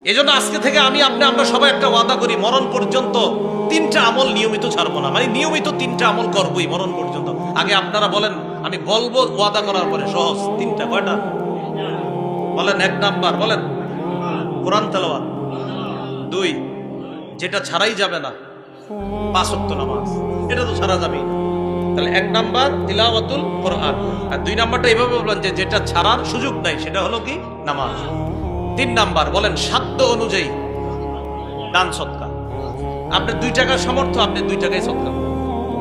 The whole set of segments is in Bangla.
এজন্য আজকে থেকে আমরা সবাই একটা ওয়াদা করি, মরণ পর্যন্ত তিনটা আমল নিয়মিত ছাড়বো না। মানে নিয়মিত তিনটা আমল করবোই মরণ পর্যন্ত। আগে আপনারা বলেন, আমি বলবো ওয়াদা করার পরে। সহজ তিনটা, কয়টা বলেন? এক নাম্বার বলেন কোরআন তেলাওয়াত, দুই যেটা ছাড়াই যাবে না 5 ওয়াক্ত নামাজ, এটা তো ছাড়া যাবেই না। তাহলে এক নাম্বার তিলাওয়াতুল কোরআন, আর দুই নাম্বারটা এইভাবে বলবেন যে যেটা ছাড়ার সুযোগ নাই সেটা হলো কি নামাজ। তিন নাম্বার বলেন সাধ্য অনুযায়ী দান সদকা। আপনার 2 টাকার সামর্থ্য, আপনি 2 টাকায় সদকা করেন।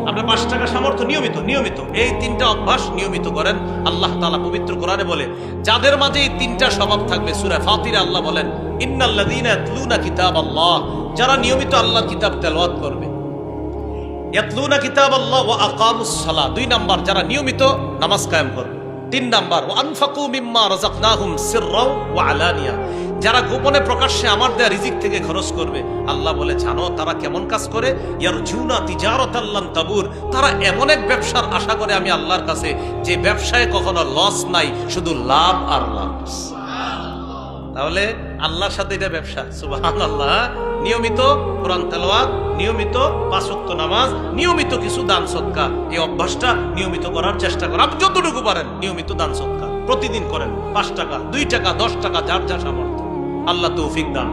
আপনার 5 টাকা সামর্থ্য, নিয়মিত এই তিনটা অভ্যাস নিয়মিত করেন। আল্লাহ তাআলা পবিত্র কোরআনে বলে, যাদের মাঝে এই তিনটা স্বভাব থাকবে, সূরা ফাতিরে আল্লাহ বলেন ইন্নাল্লাযীনা ইয়াতলুনা কিতাবাল্লাহ, যারা নিয়মিত আল্লাহর কিতাব তেলাওয়াত করবে। ইয়াতলুনা কিতাবাল্লাহ ওয়া আকামুস সালাহ, 2 নাম্বার যারা নিয়মিত নামাজ কায়েম করবে। 3 নাম্বার ওয়া আনফাকু মিম্মা রাযাকনাহুম সিররাও ওয়া আলানিয়া, যারা গোপনে প্রকাশ্যে আমার দেয়া রিজিক থেকে খরচ করবে। আল্লাহ বলে, জানো তারা কেমন কাজ করে? ইয়ারজুনা তিজারাতাল লান তাবুর, তারা এমন এক ব্যবসার আশা করে আমি আল্লাহর কাছে, যে ব্যবসায় কখনো লস নাই, শুধু লাভ আর লাভ। তাহলে আল্লাহর সাথে এটা ব্যবসা। সুবহানাল্লাহ। নিয়মিত কোরআন তেলাওয়াত, নিয়মিত 5 ওয়াক্ত নামাজ, নিয়মিত কিছু দান সদকা, এই অভ্যাসটা নিয়মিত করার চেষ্টা করেন। আপনি যতটুকু পারেন নিয়মিত দান সদকা প্রতিদিন করেন। 5 টাকা, 2 টাকা, 10 টাকা, যার যা সামর্থ্য। আল্লাহ তৌফিক দান।